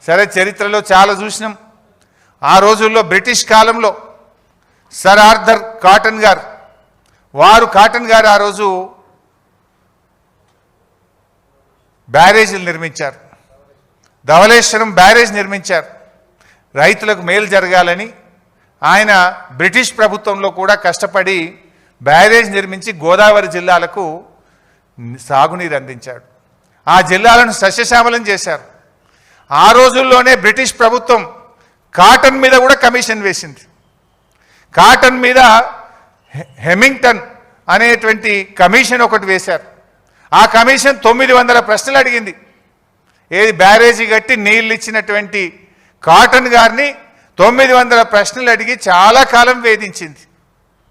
సరే చరిత్రలో చాలా చూసినాం. ఆ రోజుల్లో బ్రిటిష్ కాలంలో సర్ ఆర్థర్ కాటన్ గారు ఆ రోజు బ్యారేజీలు నిర్మించారు. ధవళేశ్వరం బ్యారేజ్ నిర్మించారు. రైతులకు మేలు జరగాలని ఆయన బ్రిటిష్ ప్రభుత్వంలో కూడా కష్టపడి బ్యారేజ్ నిర్మించి గోదావరి జిల్లాలకు సాగునీరు అందించాడు. ఆ జిల్లాలను సస్యశ్యామలం చేశారు. ఆ రోజుల్లోనే బ్రిటిష్ ప్రభుత్వం కాటన్ మీద కూడా కమిషన్ వేసింది. కాటన్ మీద హెమింగ్టన్ అనేటువంటి కమిషన్ ఒకటి వేశారు. ఆ కమిషన్ 900 ప్రశ్నలు అడిగింది. ఏది బ్యారేజీ కట్టి నీళ్ళు ఇచ్చినటువంటి కాటన్ గారిని 900 ప్రశ్నలు అడిగి చాలా కాలం వేధించింది.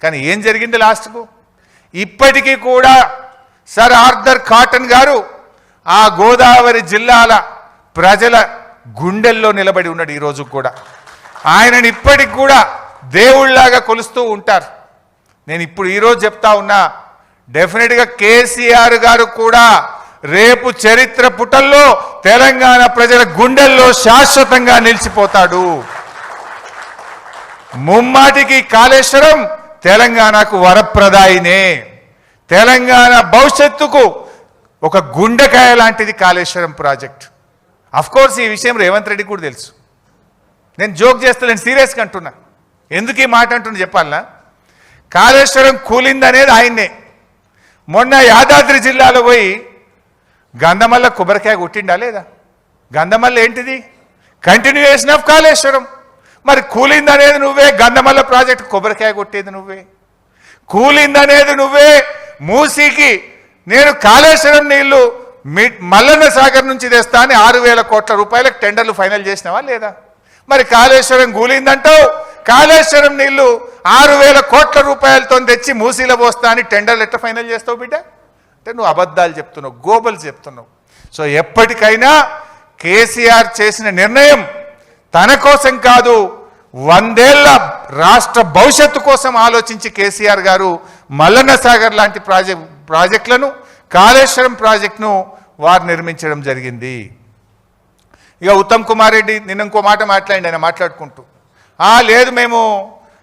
కానీ ఏం జరిగింది లాస్ట్కు? ఇప్పటికీ కూడా సర్ ఆర్థర్ కాటన్ గారు ఆ గోదావరి జిల్లాల ప్రజల గుండెల్లో నిలబడి ఉన్నాడు. ఈరోజు కూడా ఆయనని ఇప్పటికి కూడా దేవుళ్లాగా కొలుస్తూ ఉంటారు. నేను ఇప్పుడు ఈరోజు చెప్తా ఉన్నా, డెఫినెట్గా కేసీఆర్ గారు కూడా రేపు చరిత్ర పుటల్లో తెలంగాణ ప్రజల గుండెల్లో శాశ్వతంగా నిలిచిపోతాడు. ముమ్మాటికి కాళేశ్వరం తెలంగాణకు వరప్రదాయినే. తెలంగాణ భవిష్యత్తుకు ఒక గుండెకాయ లాంటిది కాళేశ్వరం ప్రాజెక్ట్. అఫ్కోర్స్ ఈ విషయం రేవంత్ రెడ్డి కూడా తెలుసు. నేను జోక్ చేస్తలేను, సీరియస్గా అంటున్నా. ఎందుకు ఈ మాట అంటున్నా చెప్పాలనా? కాళేశ్వరం కూలిందనేది ఆయన్నే. మొన్న యాదాద్రి జిల్లాలో పోయి గంధమల్ల కొబ్బరికాయ కొట్టిండా లేదా? గంధమల్ల ఏంటిది? Continuation of Kaleshwaram. మరి కూలిందనేది నువ్వే, గంధమల్ల ప్రాజెక్ట్ కొబ్బరికాయ కొట్టేది నువ్వే. కూలిందనేది నువ్వే. మూసీకి నేను కాళేశ్వరం నీళ్లు మల్లన్న సాగర్ నుంచి తెస్తా అని 6,000 కోట్ల రూపాయలకు టెండర్లు ఫైనల్ చేసినావా లేదా? మరి కాళేశ్వరం కూలిందంటావు, కాళేశ్వరం నీళ్లు 6,000 కోట్ల రూపాయలతో తెచ్చి మూసీలో పోస్తా అని టెండర్లు ఎట్లా ఫైనల్ చేస్తావు బిడ్డ? అంటే నువ్వు అబద్ధాలు చెప్తున్నావు, గోబలు చెప్తున్నావు. సో ఎప్పటికైనా కేసీఆర్ చేసిన నిర్ణయం తన కోసం కాదు, 100 ఏళ్ల రాష్ట్ర భవిష్యత్తు కోసం ఆలోచించి కేసీఆర్ గారు మల్లన్న సాగర్ లాంటి ప్రాజెక్టులను, కాళేశ్వరం ప్రాజెక్టును వారు నిర్మించడం జరిగింది. ఇక ఉత్తమ్ కుమార్ రెడ్డి నిన్న ఇంకో మాట మాట్లాడి ఆయన మాట్లాడుకుంటూ, లేదు మేము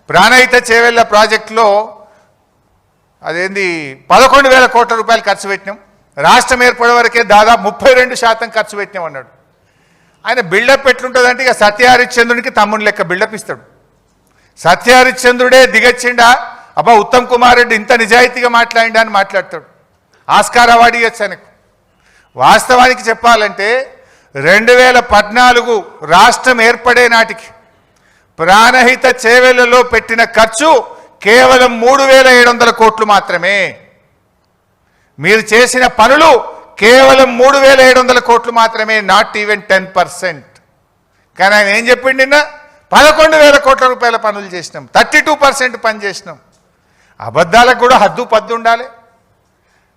ప్రాణహిత చేవెళ్ళ ప్రాజెక్టులో అదేంది 11,000 కోట్ల రూపాయలు ఖర్చు పెట్టినాం, రాష్ట్రం ఏర్పడే వరకే దాదాపు 32% ఖర్చు పెట్టినాం అన్నాడు. ఆయన బిల్డప్ ఎట్లుంటుందంటే ఇక సత్యహరిశ్చంద్రునికి తమ్ముని లెక్క బిల్డప్ ఇస్తాడు. సత్యహరిశ్చంద్రుడే దిగచ్చిండా, అబ్బా ఉత్తమ్ కుమార్ రెడ్డి ఇంత నిజాయితీగా మాట్లాడిండా అని మాట్లాడతాడు. ఆస్కార్ అవార్డు ఇవ్వచ్చు ఆయనకు. వాస్తవానికి చెప్పాలంటే 2014 రాష్ట్రం ఏర్పడే నాటికి ప్రాణహిత చేవెళ్లలో పెట్టిన ఖర్చు కేవలం 3,700 కోట్లు మాత్రమే. మీరు చేసిన పనులు కేవలం 3,700 కోట్లు మాత్రమే, నాట్ ఈవెన్ 10%. కానీ ఆయన ఏం చెప్పిండు నిన్న? 11,000 కోట్ల రూపాయల పనులు చేసినాం, 32% పని చేసినాం. అబద్ధాలకు కూడా హద్దు పద్దు ఉండాలి.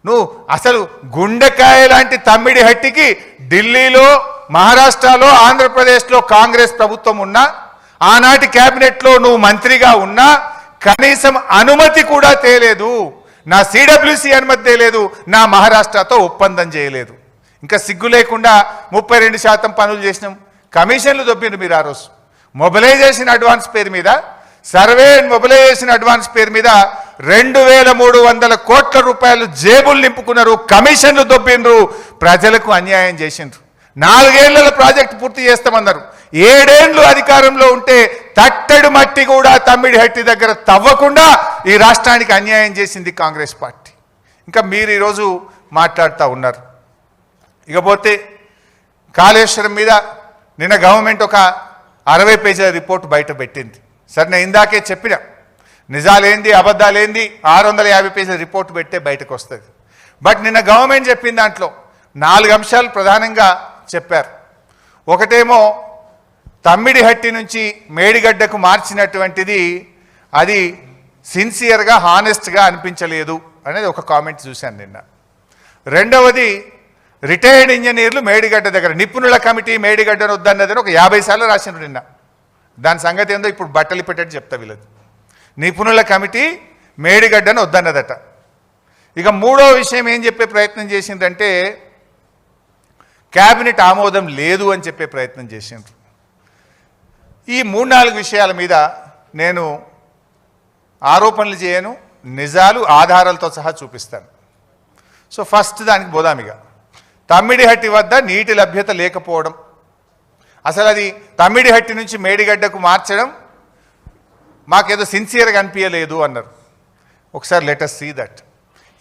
నువ్వు అసలు గుండెకాయ లాంటి తమ్మిడి హట్టికి ఢిల్లీలో, మహారాష్ట్రలో, ఆంధ్రప్రదేశ్లో కాంగ్రెస్ ప్రభుత్వం ఉన్నా, ఆనాటి క్యాబినెట్లో నువ్వు మంత్రిగా ఉన్నా కనీసం అనుమతి కూడా తేలేదు. నా సిడబ్ల్యూసి అనుమతి తేలేదు, నా మహారాష్ట్రతో ఒప్పందం చేయలేదు. ఇంకా సిగ్గు లేకుండా 32% పనులు చేసినాం. కమిషన్లు దొబ్బిండ్రు మీరు. ఆ రోజు మొబిలైజేషన్ అడ్వాన్స్ పేరు మీద, సర్వే అండ్ మొబిలైజేషన్ అడ్వాన్స్ పేరు మీద 2,300 కోట్ల రూపాయలు జేబులు నింపుకున్నారు, కమిషన్లు దొబ్బిండ్రు, ప్రజలకు అన్యాయం చేసిండ్రు. 4 ఏళ్ల ప్రాజెక్టు పూర్తి చేస్తామన్నారు. 7 ఏళ్లు అధికారంలో ఉంటే తట్టెడు మట్టి కూడా తమ్మిడి హట్టి దగ్గర తవ్వకుండా ఈ రాష్ట్రానికి అన్యాయం చేసింది కాంగ్రెస్ పార్టీ. ఇంకా మీరు ఈరోజు మాట్లాడుతూ ఉన్నారు. ఇకపోతే కాళేశ్వరం మీద నిన్న గవర్నమెంట్ ఒక 60 పేజీల రిపోర్ట్ బయట పెట్టింది. సరే నేను ఇందాకే చెప్పిన నిజాలేంది అబద్ధాలేంది 650 పేజీల రిపోర్ట్ పెట్టే బయటకు వస్తుంది. బట్ నిన్న గవర్నమెంట్ చెప్పిన దాంట్లో 4 అంశాలు ప్రధానంగా చెప్పారు. ఒకటేమో తమ్మిడి హట్టి నుంచి మేడిగడ్డకు మార్చినటువంటిది అది సిన్సియర్గా, హానెస్ట్గా అనిపించలేదు అనేది ఒక కామెంట్ చూశాను నిన్న. రెండవది రిటైర్డ్ ఇంజనీర్లు మేడిగడ్డ దగ్గర నిపుణుల కమిటీ మేడిగడ్డను వద్దన్నదని ఒక 50 సార్లు రాసిండ్రు నిన్న. దాని సంగతి ఏందో ఇప్పుడు బట్టలు పెట్టేట్టు చెప్తా వీళ్ళది. నిపుణుల కమిటీ మేడిగడ్డను వద్దన్నదట. ఇక మూడో విషయం ఏం చెప్పే ప్రయత్నం చేసిందంటే క్యాబినెట్ ఆమోదం లేదు అని చెప్పే ప్రయత్నం చేసిండ్రు. ఈ 3-4 విషయాల మీద నేను ఆరోపణలు చేయను, నిజాలు ఆధారాలతో సహా చూపిస్తాను. సో ఫస్ట్ దానికి పోదామిగా. తమ్మిడిహట్టి వద్ద నీటి లభ్యత లేకపోవడం, అసలు అది తమ్మిడిహట్టి నుంచి మేడిగడ్డకు మార్చడం మాకేదో సిన్సియర్గా అనిపించలేదు అన్నారు. ఒకసారి లెట్ us సీ దట్.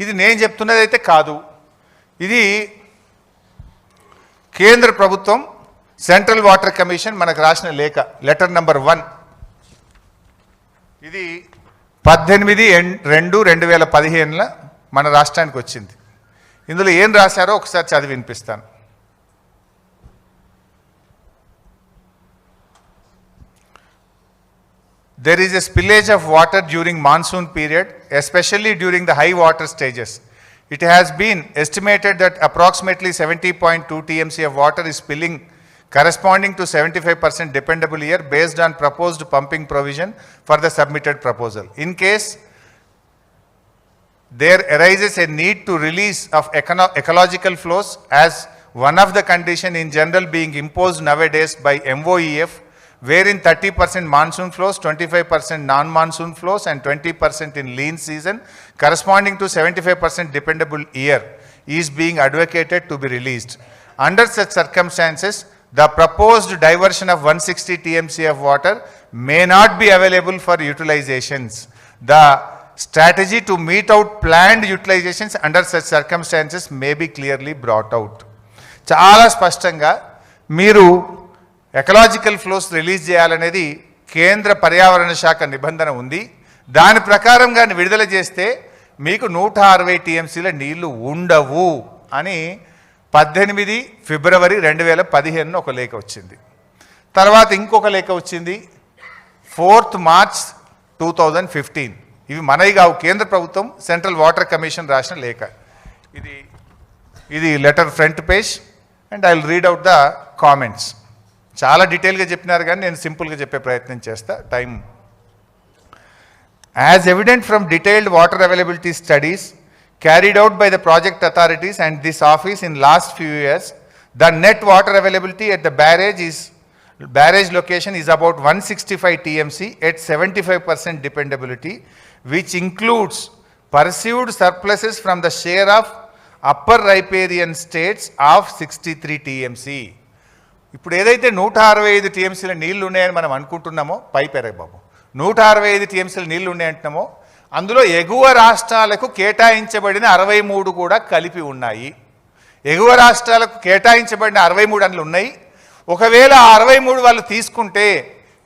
ఇది నేను చెప్తున్నది అయితే కాదు, ఇది కేంద్ర ప్రభుత్వం సెంట్రల్ వాటర్ కమిషన్ మనకు రాసిన లేఖ, లెటర్ నంబర్ 1. ఇది 18/2/2015 మన రాష్ట్రానికి వచ్చింది. ఇందులో ఏం రాశారో ఒకసారి చదివి వినిపిస్తాను. There is a spillage of water during monsoon period, especially during the high water stages. It has been estimated that approximately 70.2 TMC of water is spilling, corresponding to 75% dependable year based on proposed pumping provision for the submitted proposal. In case there arises a need to release of ecological flows as one of the condition in general being imposed nowadays by MOEF, wherein 30% monsoon flows, 25% non-monsoon flows and 20% in lean season corresponding to 75% dependable year is being advocated to be released. Under such circumstances, the proposed diversion of 160 TMC of water may not be available for utilizations. The strategy to meet out planned utilizations under such circumstances may be clearly brought out. చాలా స్పష్టంగా మీరు ecological flows release చేయాలనేది కేంద్ర పర్యావరణ శాఖ నిబంధన ఉంది. దాని ప్రకారంగా విడుదల చేస్తే మీకు 160 TMCల నీళ్లు ఉండవు అని 18 ఫిబ్రవరి 2015 ఒక లేఖ వచ్చింది. తర్వాత ఇంకొక లేఖ వచ్చింది 4th మార్చ్ 2015. ఇవి మనవి కావు, కేంద్ర ప్రభుత్వం సెంట్రల్ వాటర్ కమిషన్ రాసిన లేఖ. ఇది letter front page and I will read out the comments. చాలా డీటెయిల్గా చెప్పినారు కానీ నేను సింపుల్గా చెప్పే ప్రయత్నం చేస్తా, time. As evident from detailed water availability studies carried out by the project authorities and this office in last few years, the net water availability at the barrage location is about 165 TMC at 75% dependability, which includes perceived surpluses from the share of upper riparian states of 63 TMC. ఇప్పుడు ఏదైతే 165 TMCల నీళ్లు ఉన్నాయని మనం అనుకుంటున్నామో, పైపెరగ బాబు 165 TMCల నీళ్లు ఉన్నాయంటున్నామో, అందులో ఎగువ రాష్ట్రాలకు కేటాయించబడిన 63 కూడా కలిపి ఉన్నాయి. ఎగువ రాష్ట్రాలకు కేటాయించబడిన 63 అందులో ఉన్నాయి. ఒకవేళ 63 వాళ్ళు తీసుకుంటే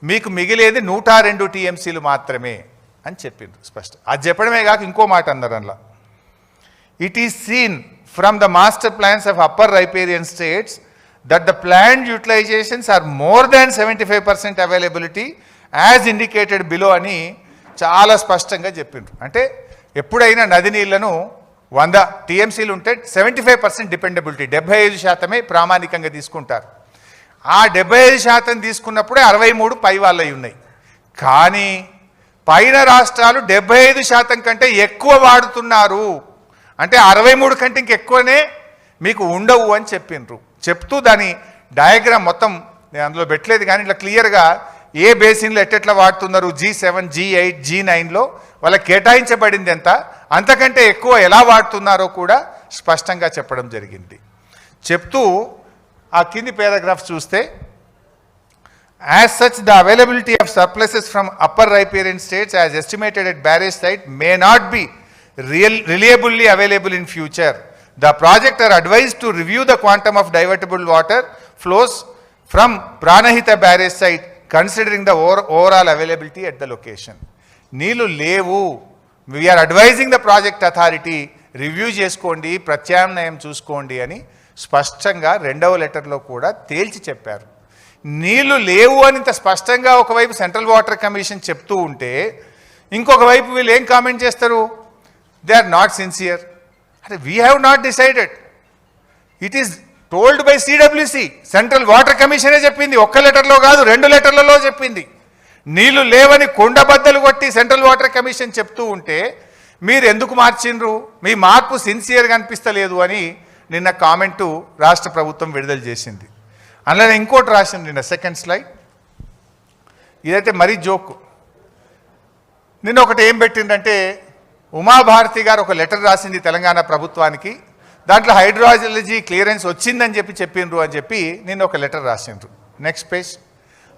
మీకు మిగిలేది 102 TMCలు మాత్రమే అని చెప్పింది స్పష్టం. అది చెప్పడమే కాక ఇంకో మాట అన్నారు అందులో. It is seen from the master plans of upper riparian states that the planned utilizations are more than 75% availability as indicated below అని చాలా స్పష్టంగా చెప్పిండ్రు. అంటే ఎప్పుడైనా నది నీళ్లను 100 TMCలు ఉంటే 75% డిపెండబిలిటీ, 75% ప్రామాణికంగా తీసుకుంటారు. ఆ 75% తీసుకున్నప్పుడే 63 పై వాళ్ళవి ఉన్నాయి. కానీ పైన రాష్ట్రాలు 75% కంటే ఎక్కువ వాడుతున్నారు. అంటే 63 కంటే ఇంకెక్కువనే మీకు ఉండవు అని చెప్పిండ్రు. చెప్తూ దాని డయాగ్రామ్ మొత్తం నేను అందులో పెట్టలేదు కానీ ఇట్లా క్లియర్గా ఏ బేసిన్లో ఎట్టెట్లా వాడుతున్నారు, G7, G8, G9లో వాళ్ళకి కేటాయించబడింది ఎంత, అంతకంటే ఎక్కువ ఎలా వాడుతున్నారో కూడా స్పష్టంగా చెప్పడం జరిగింది. చెప్తూ ఆ కింది పారాగ్రాఫ్ చూస్తే, as such the availability of surpluses from upper riparian states as estimated at barrage site may not be reliably available in future. The project are advised to review the quantum of divertible water flows from Pranahita barrage site considering the overall availability at the location. నీళ్ళు లేవు, we are advising the project authority review చేసుకోండి, ప్రత్యామ్నాయం చూసుకోండి అని స్పష్టంగా 2వ లెటర్లో కూడా తేల్చి చెప్పారు. నీళ్లు లేవు అని ఇంత స్పష్టంగా ఒకవైపు సెంట్రల్ వాటర్ కమిషన్ చెప్తూ ఉంటే ఇంకొక వైపు వీళ్ళు ఏం కామెంట్ చేస్తారు, దే ఆర్ నాట్ సిన్సియర్. అంటే we have not decided, it is told by CWC. Central water కమిషనే చెప్పింది, ఒక్క లెటర్లో కాదు 2 లెటర్లలో చెప్పింది. నీళ్లు లేవని కొండబద్దలు కొట్టి సెంట్రల్ వాటర్ కమిషన్ చెప్తూ ఉంటే మీరు ఎందుకు మార్చిండ్రు, మీ మార్పు సిన్సియర్గా అనిపిస్తలేదు అని నిన్న కామెంటు రాష్ట్ర ప్రభుత్వం విడుదల చేసింది. అందులో ఇంకోటి రాసింది నిన్న సెకండ్ స్లైడ్. ఇదైతే మరీ జోకు. నిన్న ఒకటి ఏం పెట్టిందంటే ఉమాభారతి గారు ఒక లెటర్ రాసింది తెలంగాణ ప్రభుత్వానికి. దాంట్లో హైడ్రాలజీ క్లియరెన్స్ వచ్చిందని చెప్పిండ్రు అని చెప్పి నిన్న ఒక లెటర్ రాసిండ్రు. Next page.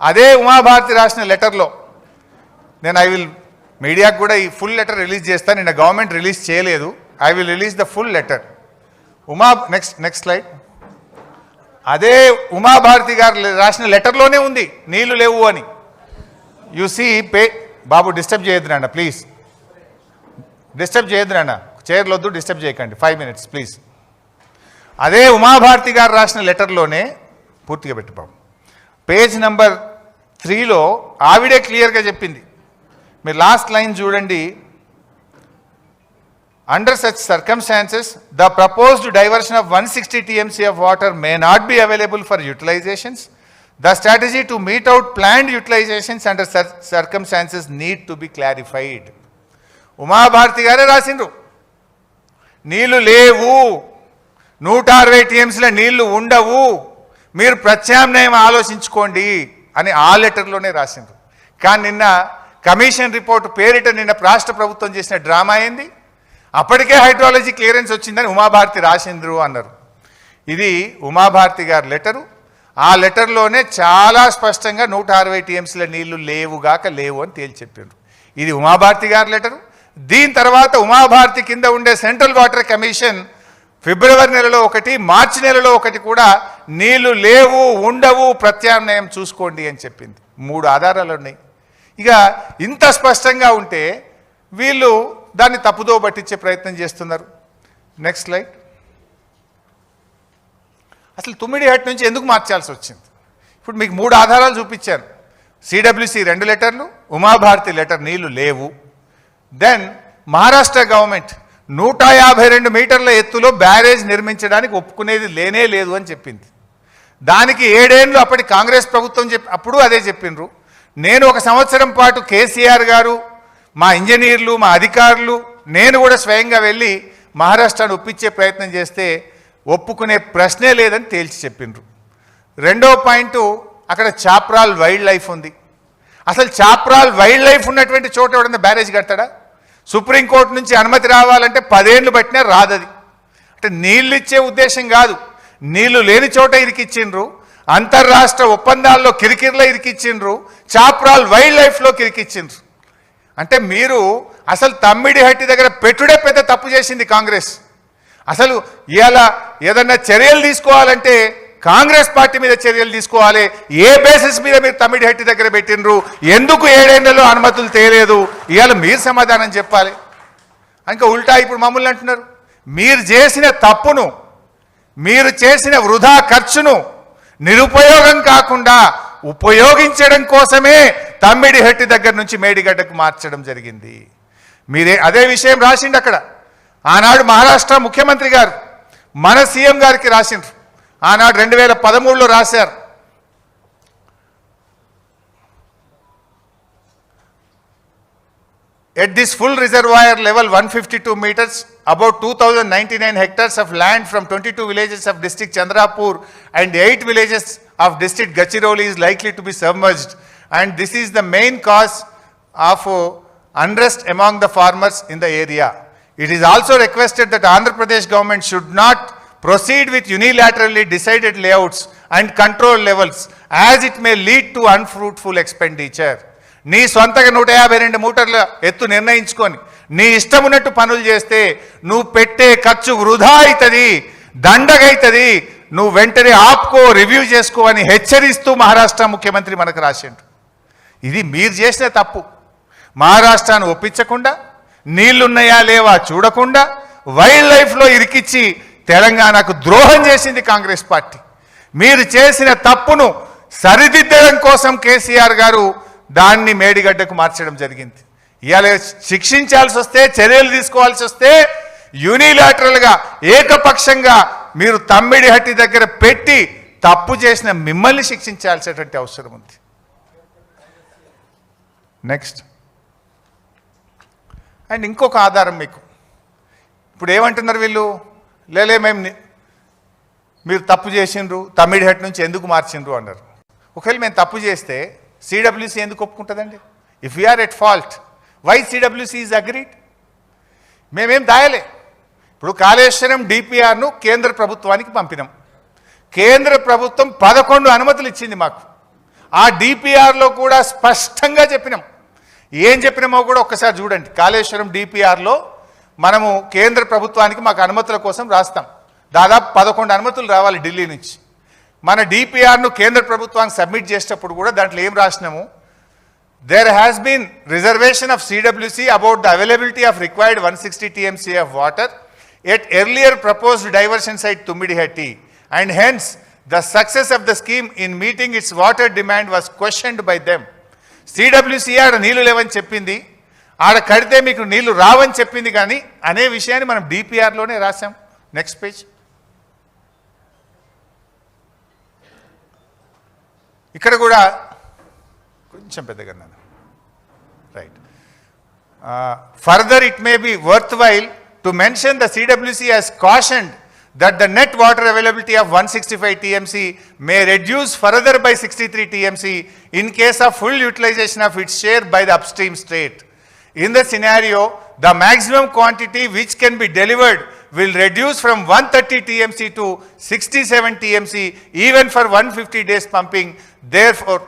అదే ఉమాభారతి రాసిన లెటర్లో నేను మీడియాకు కూడా ఈ ఫుల్ లెటర్ రిలీజ్ చేస్తాను. నిన్న గవర్నమెంట్ రిలీజ్ చేయలేదు. I will release the full letter. Next slide. అదే ఉమాభారతి గారు రాసిన లెటర్లోనే ఉంది నీళ్లు లేవు అని. యు సీ బాబు డిస్టర్బ్ చేయొద్దు నాన్న, ప్లీజ్ డిస్టర్బ్ చేయొద్దు నాన్న, చైర్లు వద్దు, డిస్టర్బ్ చేయకండి, 5 minutes ప్లీజ్. అదే ఉమాభారతి గారు రాసిన లెటర్లోనే పూర్తిగా పెట్టు బాబు. పేజ్ నెంబర్ 3లో ఆవిడే క్లియర్గా చెప్పింది. మీరు లాస్ట్ లైన్ చూడండి. Under such circumstances, the proposed diversion of 160 TMC of water may not be available for utilizations. The strategy to meet out planned utilizations under such circumstances need to be clarified. Uma Bharti గారే రాసిండ్రు నీళ్లు లేవు, 160 TMCల నీళ్లు ఉండవు, మీరు ప్రత్యామ్నాయం ఆలోచించుకోండి అని ఆ లెటర్లోనే రాసిండ్రు. కానీ నిన్న కమిషన్ రిపోర్ట్ పేరిట నిన్న రాష్ట్ర ప్రభుత్వం చేసిన డ్రామా ఏంది? అప్పటికే హైడ్రాలజీ క్లియరెన్స్ వచ్చిందని ఉమాభారతి రాసిండ్రు అన్నారు. ఇది ఉమాభారతి గారి లెటరు. ఆ లెటర్లోనే చాలా స్పష్టంగా 160 TMCల నీళ్లు లేవు అని తేల్చి చెప్పిండ్రు. ఇది ఉమాభారతి గారి లెటరు. దీని తర్వాత ఉమాభారతి కింద ఉండే సెంట్రల్ వాటర్ కమిషన్ ఫిబ్రవరి నెలలో ఒకటి, మార్చి నెలలో ఒకటి కూడా నీళ్లు లేవు, ఉండవు, ప్రత్యామ్నాయం చూసుకోండి అని చెప్పింది. 3 ఆధారాలు ఉన్నాయి. ఇక ఇంత స్పష్టంగా ఉంటే వీళ్ళు దాన్ని తప్పుదో పట్టించే ప్రయత్నం చేస్తున్నారు. Next slide. అసలు తుమ్మిడిహట్ నుంచి ఎందుకు మార్చాల్సి వచ్చింది? ఇప్పుడు మీకు 3 ఆధారాలు చూపించాను. CWC 2 లెటర్లు, ఉమాభారతి లెటర్ నీళ్లు లేవు. దెన్ మహారాష్ట్ర గవర్నమెంట్ 152 మీటర్ల ఎత్తులో బ్యారేజ్ నిర్మించడానికి ఒప్పుకునేది లేనే లేదు అని చెప్పింది. దానికి 7 ఏళ్ళు అప్పటి కాంగ్రెస్ ప్రభుత్వం అప్పుడు అదే చెప్పిండ్రు. నేను 1 సంవత్సరం పాటు కేసీఆర్ గారు, మా ఇంజనీర్లు, మా అధికారులు, నేను కూడా స్వయంగా వెళ్ళి మహారాష్ట్రను ఒప్పించే ప్రయత్నం చేస్తే ఒప్పుకునే ప్రశ్నే లేదని తేల్చి చెప్పిండ్రు. 2వ పాయింట్, అక్కడ చాప్రాల్ వైల్డ్ లైఫ్ ఉంది. అసలు చాప్రాల్ వైల్డ్ లైఫ్ ఉన్నటువంటి చోట ఎవడన్నా బ్యారేజ్ కడతాడా? సుప్రీంకోర్టు నుంచి అనుమతి రావాలంటే 10 ఏళ్ళు పట్టినా రాదది. అంటే నీళ్ళు ఇచ్చే ఉద్దేశం కాదు, నీళ్లు లేని చోట ఇరికిచ్చిండ్రు, అంతర్రాష్ట్ర ఒప్పందాల్లో కిరికిర్లో ఇరికిచ్చిండ్రు, చాప్రాల్ వైల్డ్ లైఫ్లో కిరికిచ్చిండ్రు. అంటే మీరు అసలు తమ్మిడిహట్టి దగ్గర పెట్టుడే పెద్ద తప్పు చేసింది కాంగ్రెస్. అసలు ఇవాళ ఏదన్నా చర్యలు తీసుకోవాలంటే కాంగ్రెస్ పార్టీ మీద చర్యలు తీసుకోవాలి. ఏ బేసిస్ మీద మీరు తమ్మిడిహట్టి దగ్గర పెట్టినరు? ఎందుకు 7 ఏళ్లలో అనుమతులు తేలేదు? ఇవాళ మీరు సమాధానం చెప్పాలి. ఇంకా ఉల్టా ఇప్పుడు మమ్మల్ని అంటున్నారు. మీరు చేసిన తప్పును, మీరు చేసిన వృధా ఖర్చును నిరుపయోగం కాకుండా ఉపయోగించడం కోసమే తమ్మిడిహట్టి దగ్గర నుంచి మేడిగడ్డకు మార్చడం జరిగింది. మీరే అదే విషయం రాసిండు అక్కడ. ఆనాడు మహారాష్ట్ర ముఖ్యమంత్రి గారు మన సీఎం గారికి రాసిండ్రు. ఆనాడు 2013లో రాశారు. At this full reservoir level 152 meters, about 2099 hectares of land from 22 villages of district Chandrapur and 8 villages of district Gachiroli is likely to be submerged, and this is the main cause of unrest among the farmers in the area. It is also requested that Andhra Pradesh government should not proceed with unilaterally decided layouts and control levels, as it may lead to unfruitful expenditure. నీ సొంతగా 152 మీటర్ల ఎత్తు నిర్ణయించుకొని నీ ఇష్టం ఉన్నట్టు పనులు చేస్తే నువ్వు పెట్టే ఖర్చు వృధా అవుతుంది, దండగైతుంది. నువ్వు వెంటనే ఆపుకో, రివ్యూ చేసుకో అని హెచ్చరిస్తూ మహారాష్ట్ర ముఖ్యమంత్రి మనకు రాసిండు. ఇది మీరు చేసిన తప్పు. మహారాష్ట్రను ఒప్పించకుండా, నీళ్లున్నాయా లేవా చూడకుండా, వైల్డ్ లైఫ్లో ఇరికిచ్చి తెలంగాణకు ద్రోహం చేసింది కాంగ్రెస్ పార్టీ. మీరు చేసిన తప్పును సరిదిద్దడం కోసం కేసీఆర్ గారు దాన్ని మేడిగడ్డకు మార్చడం జరిగింది. ఇవాళ శిక్షించాల్సి వస్తే, చర్యలు తీసుకోవాల్సి వస్తే యూనిలాటరల్గా ఏకపక్షంగా మీరు తమ్మిడిహట్టి దగ్గర పెట్టి తప్పు చేసిన మిమ్మల్ని శిక్షించాల్సినటువంటి అవసరం ఉంది. నెక్స్ట్. అండ్ ఇంకొక ఆధారం మీకు. ఇప్పుడు ఏమంటున్నారు వీళ్ళు? లేలే మేము మీరు తప్పు చేసిండ్రు, తమ్మిడిహట్ నుంచి ఎందుకు మార్చిండ్రు అన్నారు. ఒకవేళ మేము తప్పు చేస్తే సిడబ్ల్యూసి ఎందుకు ఒప్పుకుంటుందండి? If we're at fault, why CWC is agreed? మేమేం దాయలే. ఇప్పుడు కాళేశ్వరం డిపిఆర్ను కేంద్ర ప్రభుత్వానికి పంపినాం. కేంద్ర ప్రభుత్వం 11 అనుమతులు ఇచ్చింది మాకు. ఆ డిపిఆర్లో కూడా స్పష్టంగా చెప్పినాం. ఏం చెప్పినామో కూడా ఒక్కసారి చూడండి. కాళేశ్వరం డిపిఆర్లో మనము కేంద్ర ప్రభుత్వానికి మాకు అనుమతుల కోసం రాస్తాం. దాదాపు 11 అనుమతులు రావాలి ఢిల్లీ నుంచి. మన డిపిఆర్ను కేంద్ర ప్రభుత్వానికి సబ్మిట్ చేసేటప్పుడు కూడా దాంట్లో ఏం రాసినాము? There has been reservation of CWC about the availability of required 160 TMC of water at earlier proposed diversion site Tummidihatti, and hence the success of the scheme in meeting its water demand was questioned by them. CWC ఆడ నీళ్లు లేవని చెప్పింది, ఆడ కడితే మీకు నీళ్లు రావని చెప్పింది, కానీ అనే విషయాన్ని మనం డిపిఆర్లోనే రాసాం. Next page. ఇక్కడ కూడా కొంచెం పెద్దగా right. Further it may be worth while to mention the CWC has cautioned that the net water availability of 165 TMC may reduce further by 63 TMC in case of full utilization of its share by the upstream state. In the scenario, the maximum quantity which can be delivered will reduce from 130 TMC to 67 TMC even for 150 days pumping. Therefore,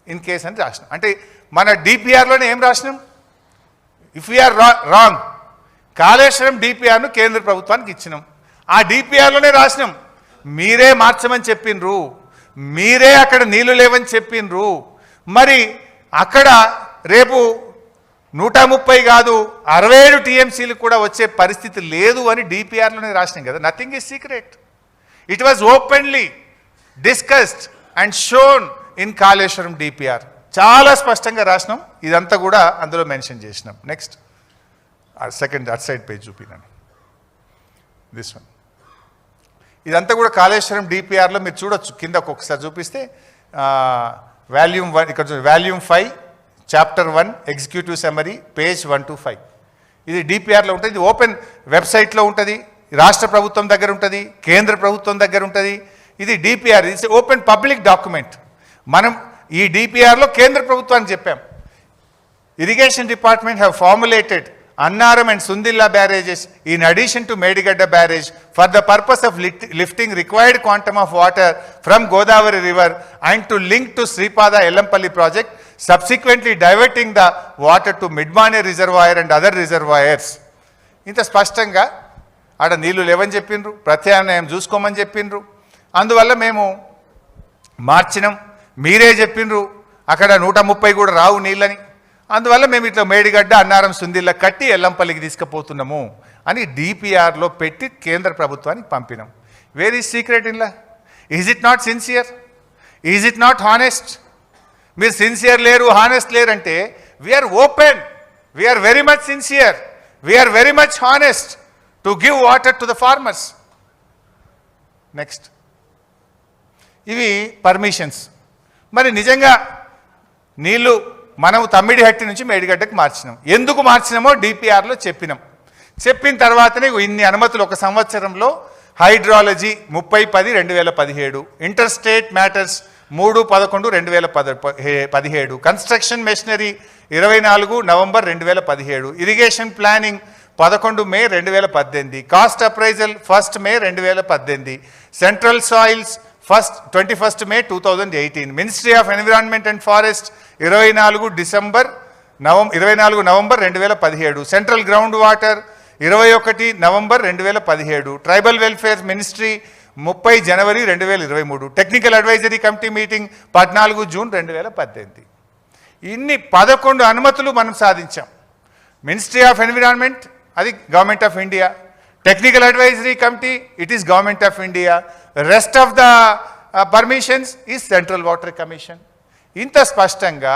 in case అని రాసినాం. అంటే మన డిపిఆర్లోనే ఏం రాసినాం? If we are wrong, Kaleshwaram డిపిఆర్ను కేంద్ర ప్రభుత్వానికి ఇచ్చినాం. ఆ డిపిఆర్లోనే రాసినాం మీరే మార్చమని చెప్పిండ్రు, మీరే అక్కడ నీళ్లు లేవని చెప్పిండ్రు. మరి అక్కడ రేపు 130 కాదు 67 TMCలు కూడా వచ్చే పరిస్థితి లేదు అని డిపిఆర్లోనే రాసినాం కదా. Nothing is secret. It was openly discussed and shown in Kaleshwaram DPR. చాలా స్పష్టంగా రాసినాం. ఇదంతా కూడా అందులో మెన్షన్ చేసినాం. Next second at side page చూపినాను. This one. ఇదంతా కూడా కాళేశ్వరం డిపిఆర్లో మీరు చూడొచ్చు. కింద ఒక్కొక్కసారి చూపిస్తే వాల్యూమ్ 1 ఇక్కడ volume 5 chapter 1 executive summary page 1 to 5. ఇది డిపిఆర్లో ఉంటుంది. ఇది ఓపెన్ వెబ్సైట్లో ఉంటుంది. రాష్ట్ర ప్రభుత్వం దగ్గర ఉంటుంది, కేంద్ర ప్రభుత్వం దగ్గర ఉంటుంది. ఇది డిపిఆర్, ఇది ఓపెన్ పబ్లిక్ డాక్యుమెంట్. మనం ఈ డిపిఆర్లో కేంద్ర ప్రభుత్వానికి చెప్పాం, irrigation department have formulated Annaram and Sundilla barrages in addition to Medigadda barrage for the purpose of lifting required quantum of water from Godavari river and to link to Sripada Ellampalli project, subsequently diverting the water to Midmane reservoir and other reservoirs. ఇంత స్పష్టంగా ఆడ నీళ్లు లేవని చెప్పిండ్రు, ప్రత్యామ్నాయం చూసుకోమని చెప్పిండ్రు. అందువల్ల మేము మార్చినాం. మీరే చెప్పిండ్రు అక్కడ 130 కూడా రావు నీళ్ళని. అందువల్ల మేము ఇట్లా మేడిగడ్డ అన్నారం సుందిల్ల కట్టి ఎల్లంపల్లికి తీసుకుపోతున్నాము అని డిపిఆర్లో పెట్టి కేంద్ర ప్రభుత్వానికి పంపినాం. వేర్ ఈజ్ సీక్రెట్ ఇన్లా? Is it not sincere? Is it not honest? మీరు సిన్సియర్ లేరు, హానెస్ట్ లేరు అంటే we're open, we're very much sincere, we're very much honest to give water to the farmers. Next. ఇవి పర్మిషన్స్. మరి నిజంగా నీళ్ళు మనం తమ్మిడిహట్టి నుంచి మేడిగడ్డకు మార్చినాం. ఎందుకు మార్చినామో డిపిఆర్లో చెప్పినాం. చెప్పిన తర్వాతనే ఇన్ని అనుమతులు ఒక సంవత్సరంలో. Hydrology 30/10/2017, inter state matters 3/11/2017, construction machinery 24 November 2017, irrigation planning 11 May 2018, cost appraisal 1 May 2018, central soils 21 May 2018, ministry of environment and forest 24 November 2017, central ground water 21 November 2017, tribal welfare ministry 30 January 2023, technical advisory committee meeting 14 June 2018. ఇన్ని 11 అనుమతులు మనం సాధించాం. Ministry of environment అది government of India, technical advisory committee it is government of India, rest of the permissions is central water commission. ఇంత స్పష్టంగా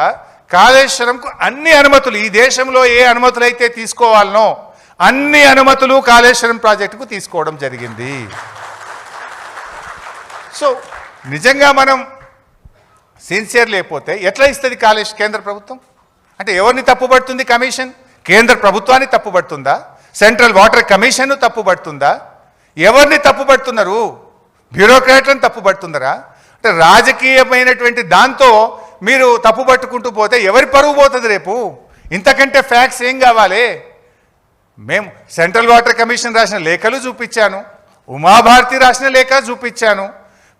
కాళేశ్వరంకు అన్ని అనుమతులు, ఈ దేశంలో ఏ అనుమతులు అయితే తీసుకోవాలనో అన్ని అనుమతులు కాళేశ్వరం ప్రాజెక్టుకు తీసుకోవడం జరిగింది. సో నిజంగా మనం సిన్సియర్ లేకపోతే ఎట్లా ఇస్తుంది కేంద్ర ప్రభుత్వం? అంటే ఎవరిని తప్పుపడుతుంది కమిషన్? కేంద్ర ప్రభుత్వాన్ని తప్పుపడుతుందా? సెంట్రల్ వాటర్ కమిషన్ను తప్పుపడుతుందా? ఎవరిని తప్పుపడుతున్నారు? బ్యూరోక్రాట్లను తప్పుపడుతుందరా? అంటే రాజకీయమైనటువంటి దాంతో మీరు తప్పుపట్టుకుంటూ పోతే ఎవరి పరువు పోతుంది రేపు? ఇంతకంటే ఫ్యాక్ట్స్ ఏం కావాలి? మేము సెంట్రల్ వాటర్ కమిషన్ రాసిన లేఖలు చూపించాను, ఉమాభారతి రాసిన లేఖ చూపించాను,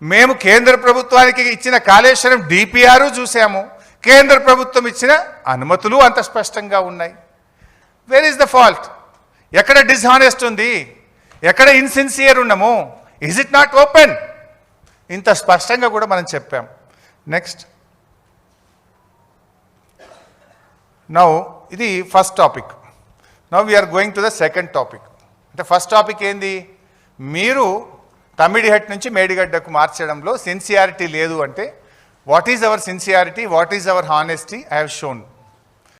మేము కేంద్ర ప్రభుత్వానికి ఇచ్చిన కాళేశ్వరం డిపిఆర్ చూసాము, కేంద్ర ప్రభుత్వం ఇచ్చిన అనుమతులు అంత స్పష్టంగా ఉన్నాయి. Where is the fault? ఎక్కడ డిస్హానెస్ట్ ఉంది? ఎక్కడ ఇన్సిన్సియర్ ఉన్నాము? Is it not open? ఇంత స్పష్టంగా కూడా మనం చెప్పాం. నెక్స్ట్, నౌ ఇది first topic. Now we're going to the second topic. అంటే ఫస్ట్ టాపిక్ ఏంది? మీరు తమ్మిడిహట్ నుంచి మేడిగడ్డకు మార్చడంలో సిన్సియారిటీ లేదు అంటే what is our sincerity, what is our honesty? I have shown.